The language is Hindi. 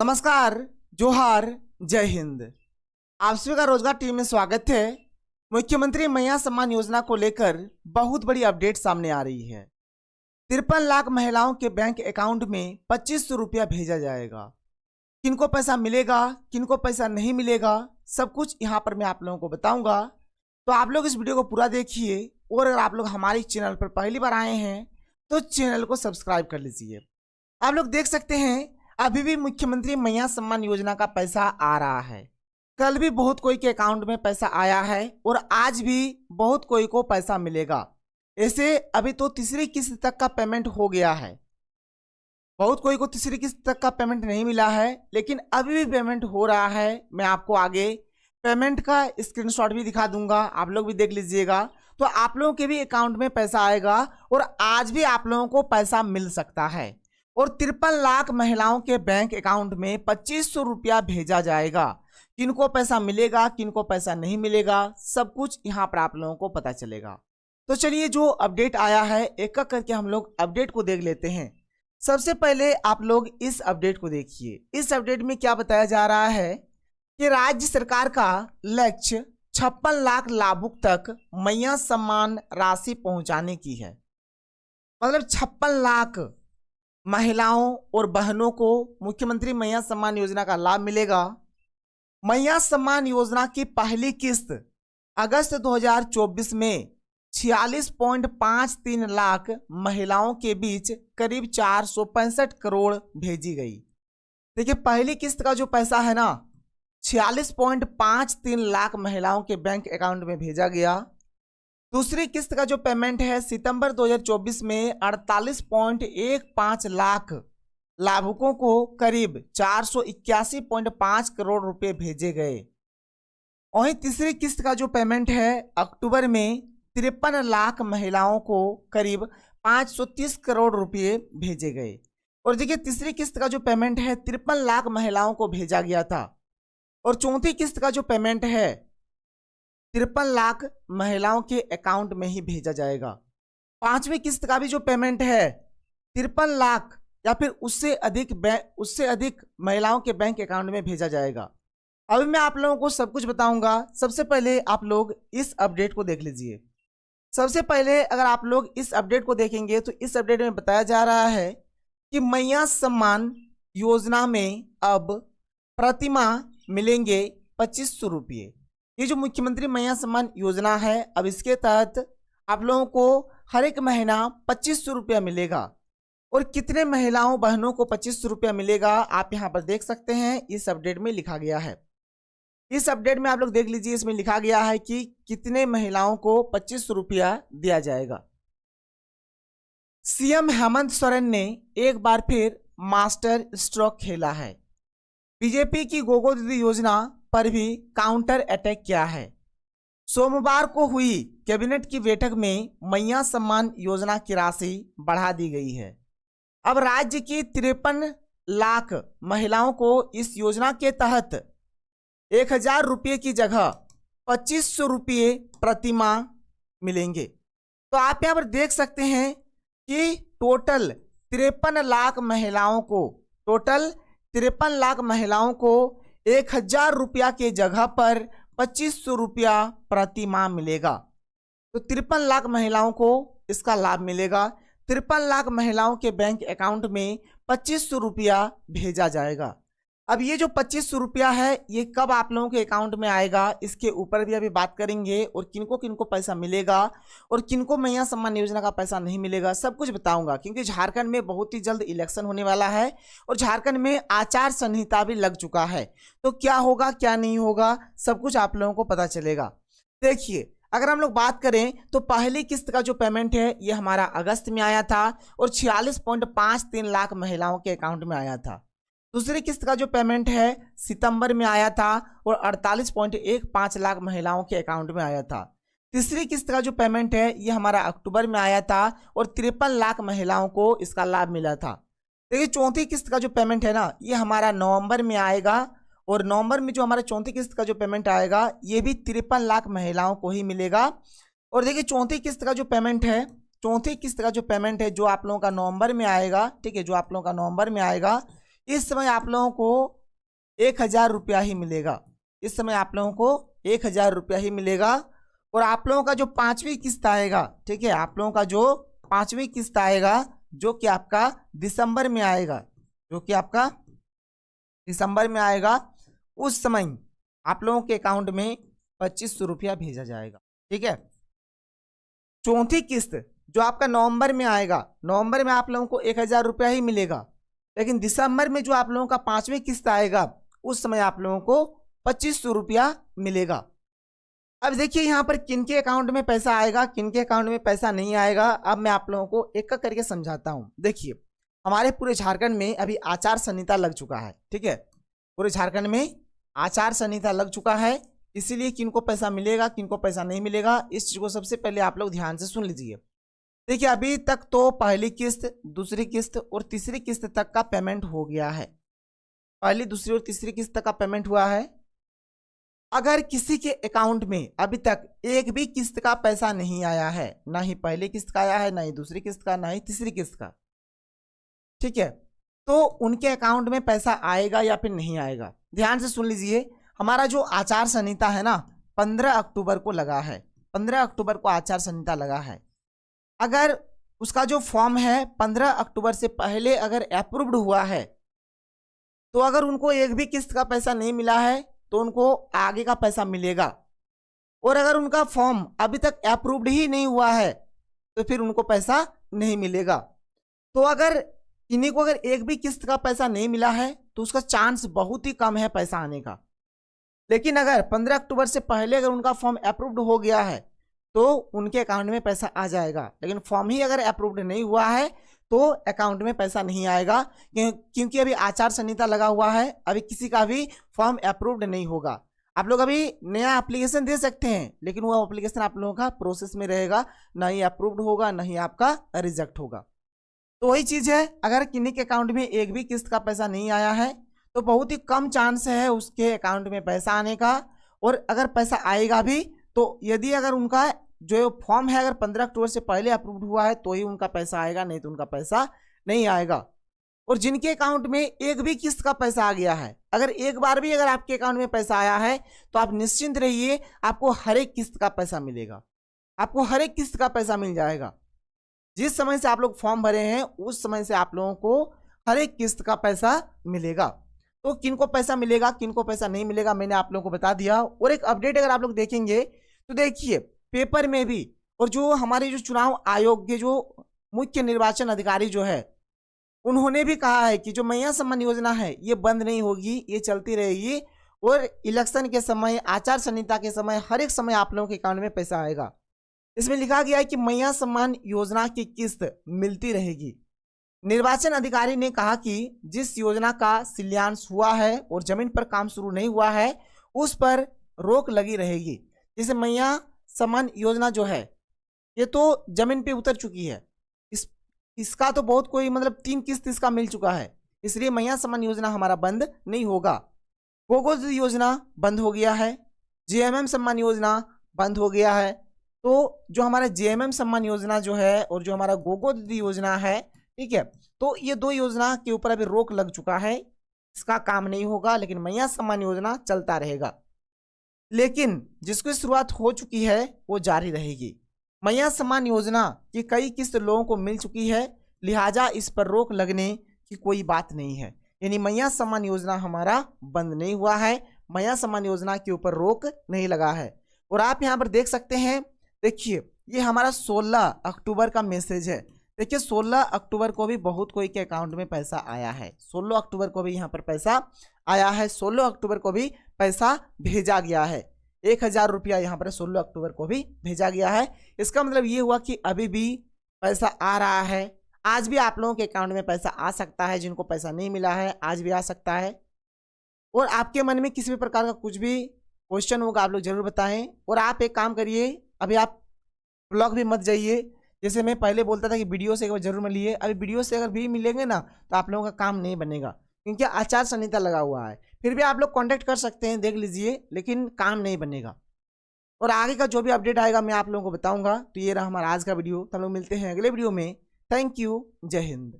नमस्कार, जोहार, जय हिंद। आप सभी का रोजगार टीम में स्वागत है। मुख्यमंत्री मैया सम्मान योजना को लेकर बहुत बड़ी अपडेट सामने आ रही है। 53 लाख महिलाओं के बैंक अकाउंट में 2500 रुपया भेजा जाएगा। किनको पैसा मिलेगा, किनको पैसा नहीं मिलेगा, सब कुछ यहाँ पर मैं आप लोगों को बताऊंगा। तो आप लोग इस वीडियो को पूरा देखिए और अगर आप लोग हमारे चैनल पर पहली बार आए हैं तो चैनल को सब्सक्राइब कर लीजिए। आप लोग देख सकते हैं अभी भी मुख्यमंत्री मैया सम्मान योजना का पैसा आ रहा है। कल भी बहुत कोई के अकाउंट में पैसा आया है और आज भी बहुत कोई को पैसा मिलेगा। ऐसे अभी तो तीसरी किस्त तक का पेमेंट हो गया है। बहुत कोई को तीसरी किस्त तक का पेमेंट नहीं मिला है, लेकिन अभी भी पेमेंट हो रहा है। मैं आपको आगे पेमेंट का स्क्रीनशॉट भी दिखा दूंगा, आप लोग भी देख लीजिएगा। तो आप लोगों के भी अकाउंट में पैसा आएगा और आज भी आप लोगों को पैसा मिल सकता है। और 53 लाख महिलाओं के बैंक अकाउंट में 2500 रुपया भेजा जाएगा। किनको पैसा मिलेगा, किनको पैसा नहीं मिलेगा, सब कुछ यहाँ पर आप लोगों को पता चलेगा। तो चलिए जो अपडेट आया है एक एक करके हम लोग अपडेट को देख लेते हैं। सबसे पहले आप लोग इस अपडेट को देखिए। इस अपडेट में क्या बताया जा रहा है कि राज्य सरकार का लक्ष्य 56 लाख लाभुक तक मैया सम्मान राशि पहुंचाने की है। मतलब 56 लाख महिलाओं और बहनों को मुख्यमंत्री मैया सम्मान योजना का लाभ मिलेगा। मैया सम्मान योजना की पहली किस्त अगस्त 2024 में 46.53 लाख महिलाओं के बीच करीब 465 करोड़ भेजी गई। देखिए पहली किस्त का जो पैसा है ना 46.53 लाख महिलाओं के बैंक अकाउंट में भेजा गया। दूसरी किस्त का जो पेमेंट है सितंबर 2024 में 48.15 लाख लाभुकों को करीब 481.5 करोड़ रुपए भेजे गए। वहीं तीसरी किस्त का जो पेमेंट है अक्टूबर में 53 लाख महिलाओं को करीब 530 करोड़ रुपए भेजे गए। और देखिए तीसरी किस्त का जो पेमेंट है 53 लाख महिलाओं को भेजा गया था। और चौथी किस्त का जो पेमेंट है 53 लाख महिलाओं के अकाउंट में ही भेजा जाएगा। पांचवी किस्त का भी जो पेमेंट है 53 लाख या फिर उससे अधिक महिलाओं के बैंक अकाउंट में भेजा जाएगा। अभी मैं आप लोगों को सब कुछ बताऊंगा। सबसे पहले आप लोग इस अपडेट को देख लीजिए। सबसे पहले अगर आप लोग इस अपडेट को देखेंगे तो इस अपडेट में बताया जा रहा है कि मैया सम्मान योजना में अब प्रतिमाह मिलेंगे 2500 रुपये। ये जो मुख्यमंत्री मैया सम्मान योजना है अब इसके तहत आप लोगों को हर एक महीना 2500 रुपया मिलेगा। और कितने महिलाओं बहनों को 2500 रुपया मिलेगा आप यहाँ पर देख सकते हैं। इस अपडेट में लिखा गया है। इस अपडेट में आप लोग देख लीजिए, इसमें लिखा गया है कि कितने महिलाओं को 2500 रुपया दिया जाएगा। सीएम हेमंत सोरेन ने एक बार फिर मास्टर स्ट्रोक खेला है। बीजेपी की गोगो दीदी योजना पर भी काउंटर अटैक किया है। सोमवार को हुई कैबिनेट की बैठक में मैया सम्मान योजना की राशि बढ़ा दी गई है। अब राज्य की 53 लाख महिलाओं को इस योजना के तहत 1000 रुपये की जगह 2500 रुपये प्रतिमाह मिलेंगे। तो आप यहाँ पर देख सकते हैं कि टोटल 53 लाख महिलाओं को 1000 रुपया के जगह पर 2500 रुपया प्रति माह मिलेगा। तो 53 लाख महिलाओं को इसका लाभ मिलेगा। 53 लाख महिलाओं के बैंक अकाउंट में 2500 रुपया भेजा जाएगा। अब ये जो 2500 रुपया है ये कब आप लोगों के अकाउंट में आएगा इसके ऊपर भी अभी बात करेंगे। और किनको किनको पैसा मिलेगा और किनको मैया सम्मान योजना का पैसा नहीं मिलेगा सब कुछ बताऊंगा। क्योंकि झारखंड में बहुत ही जल्द इलेक्शन होने वाला है और झारखंड में आचार संहिता भी लग चुका है। तो क्या होगा क्या नहीं होगा सब कुछ आप लोगों को पता चलेगा। देखिए अगर हम लोग बात करें तो पहली किस्त का जो पेमेंट है ये हमारा अगस्त में आया था और 46.53 लाख महिलाओं के अकाउंट में आया था। दूसरी किस्त का जो पेमेंट है सितंबर में आया था और 48.15 लाख महिलाओं के अकाउंट में आया था। तीसरी किस्त का जो पेमेंट है ये हमारा अक्टूबर में आया था और 53 लाख महिलाओं को इसका लाभ मिला था। देखिए चौथी किस्त का जो पेमेंट है ना ये हमारा नवंबर में आएगा और नवंबर में जो हमारा चौथी किस्त का जो पेमेंट आएगा ये भी 53 लाख महिलाओं को ही मिलेगा। और देखिए चौथी किस्त का जो पेमेंट है जो आप लोगों का नवंबर में आएगा, ठीक है, जो आप लोगों का नवंबर में आएगा इस समय आप लोगों को 1000 रुपया ही मिलेगा। इस समय आप लोगों को 1000 रुपया ही मिलेगा। और आप लोगों का जो 5वीं किस्त आएगा, ठीक है, आप लोगों का जो 5वीं किस्त आएगा जो कि आपका दिसंबर में आएगा, जो कि आपका दिसंबर में आएगा, उस समय आप लोगों के अकाउंट में 2500 रुपया भेजा जाएगा। ठीक है। चौथी किस्त जो आपका नवंबर में आएगा, नवंबर में आप लोगों को 1000 रुपया ही मिलेगा। लेकिन दिसंबर में जो आप लोगों का 5वीं किस्त आएगा उस समय आप लोगों को 2500 रुपया मिलेगा। अब देखिए यहाँ पर किनके अकाउंट में पैसा आएगा, किनके अकाउंट में पैसा नहीं आएगा, अब मैं आप लोगों को एक एक करके समझाता हूँ। देखिए हमारे पूरे झारखंड में अभी आचार संहिता लग चुका है। ठीक है, पूरे झारखंड में आचार संहिता लग चुका है, इसीलिए किनको पैसा मिलेगा किनको पैसा नहीं मिलेगा इस चीज को सबसे पहले आप लोग ध्यान से सुन लीजिए। देखिए अभी तक तो पहली किस्त, दूसरी किस्त और तीसरी किस्त तक का पेमेंट हो गया है। पहली, दूसरी और तीसरी किस्त तक का पेमेंट हुआ है। अगर किसी के अकाउंट में अभी तक एक भी किस्त का पैसा नहीं आया है, ना ही पहली किस्त का आया है, ना ही दूसरी किस्त का, ना ही तीसरी किस्त का, ठीक है, तो उनके अकाउंट में पैसा आएगा या फिर नहीं आएगा। ध्यान से सुन लीजिए, हमारा जो आचार संहिता है ना 15 अक्टूबर को लगा है, 15 अक्टूबर को आचार संहिता लगा है। अगर उसका जो फॉर्म है 15 अक्टूबर से पहले अगर अप्रूव्ड हुआ है तो अगर उनको एक भी किस्त का पैसा नहीं मिला है तो उनको आगे का पैसा मिलेगा। और अगर उनका फॉर्म अभी तक अप्रूव्ड ही नहीं हुआ है तो फिर उनको पैसा नहीं मिलेगा। तो अगर इन्हीं को अगर एक भी किस्त का पैसा नहीं मिला है तो उसका चांस बहुत ही कम है पैसा आने का। लेकिन अगर 15 अक्टूबर से पहले अगर उनका फॉर्म अप्रूव्ड हो गया है तो उनके अकाउंट में पैसा आ जाएगा। लेकिन फॉर्म ही अगर अप्रूव्ड नहीं हुआ है तो अकाउंट में पैसा नहीं आएगा, क्योंकि अभी आचार संहिता लगा हुआ है, अभी किसी का भी फॉर्म अप्रूव्ड नहीं होगा। आप लोग अभी नया एप्लीकेशन दे सकते हैं लेकिन वो एप्लीकेशन आप लोगों का प्रोसेस में रहेगा, ना ही अप्रूव्ड होगा ना ही आपका रिजेक्ट होगा। तो वही चीज़ है, अगर किन्हीं के अकाउंट में एक भी किस्त का पैसा नहीं आया है तो बहुत ही कम चांस है उसके अकाउंट में पैसा आने का। और अगर पैसा आएगा भी तो यदि अगर उनका जो फॉर्म है अगर 15 अक्टूबर से पहले अप्रूव्ड हुआ है तो ही उनका पैसा आएगा, नहीं तो उनका पैसा नहीं आएगा। और जिनके अकाउंट में एक भी किस्त का पैसा आ गया है, अगर एक बार भी अगर आपके अकाउंट में पैसा आया है तो आप निश्चिंत रहिए, आपको हर एक किस्त का पैसा मिलेगा, आपको हर एक किस्त का पैसा मिल जाएगा। जिस समय से आप लोग फॉर्म भरे हैं उस समय से आप लोगों को हर एक किस्त का पैसा मिलेगा। तो किनको पैसा मिलेगा किनको पैसा नहीं मिलेगा मैंने आप लोगों को बता दिया। और एक अपडेट अगर आप लोग देखेंगे तो देखिए पेपर में भी, और जो हमारे जो चुनाव आयोग के जो मुख्य निर्वाचन अधिकारी जो है उन्होंने भी कहा है कि जो मैया सम्मान योजना है ये बंद नहीं होगी, ये चलती रहेगी। और इलेक्शन के समय, आचार संहिता के समय, हर एक समय आप लोगों के अकाउंट में पैसा आएगा। इसमें लिखा गया है कि मैया सम्मान योजना की किस्त मिलती रहेगी। निर्वाचन अधिकारी ने कहा कि जिस योजना का शिलान्यास हुआ है और जमीन पर काम शुरू नहीं हुआ है उस पर रोक लगी रहेगी। जैसे मैया सम्मान योजना जो है ये तो जमीन पे उतर चुकी है, इसका तो बहुत कोई मतलब 3 किस्त इसका मिल चुका है, इसलिए मैया सम्मान योजना हमारा बंद नहीं होगा। गोगो दीदी योजना बंद हो गया है, जेएमएम सम्मान योजना बंद हो गया है। तो जो हमारा जेएमएम सम्मान योजना जो है और जो हमारा गोगो दीदी योजना है, ठीक है, तो ये 2 योजना के ऊपर अभी रोक लग चुका है, इसका काम नहीं होगा। लेकिन मैया सम्मान योजना चलता रहेगा, लेकिन जिसकी शुरुआत हो चुकी है वो जारी रहेगी। मैया सम्मान योजना की कई किस्त लोगों को मिल चुकी है, लिहाजा इस पर रोक लगने की कोई बात नहीं है। यानी मैया सम्मान योजना हमारा बंद नहीं हुआ है, मैया सम्मान योजना के ऊपर रोक नहीं लगा है। और आप यहाँ पर देख सकते हैं, देखिए ये हमारा 16 अक्टूबर का मैसेज है। देखिए 16 अक्टूबर को भी बहुत कोई के अकाउंट में पैसा आया है, 16 अक्टूबर को भी यहाँ पर पैसा आया है, 16 अक्टूबर को भी पैसा भेजा गया है। 1000 रुपया यहाँ पर 16 अक्टूबर को भी भेजा गया है। इसका मतलब ये हुआ कि अभी भी पैसा आ रहा है। आज भी आप लोगों के अकाउंट में पैसा आ सकता है, जिनको पैसा नहीं मिला है आज भी आ सकता है। और आपके मन में किसी भी प्रकार का कुछ भी क्वेश्चन होगा आप लोग जरूर बताएं। और आप एक काम करिए, अभी आप ब्लॉग भी मत जाइए। जैसे मैं पहले बोलता था कि वीडियो से एक बार जरूर मिलिए, अभी वीडियो से अगर भी मिलेंगे ना तो आप लोगों का काम नहीं बनेगा, क्योंकि आचार संहिता लगा हुआ है। फिर भी आप लोग कांटेक्ट कर सकते हैं, देख लीजिए, लेकिन काम नहीं बनेगा। और आगे का जो भी अपडेट आएगा मैं आप लोगों को बताऊंगा। तो ये रहा हमारा आज का वीडियो, तो हम लोग मिलते हैं अगले वीडियो में। थैंक यू, जय हिंद।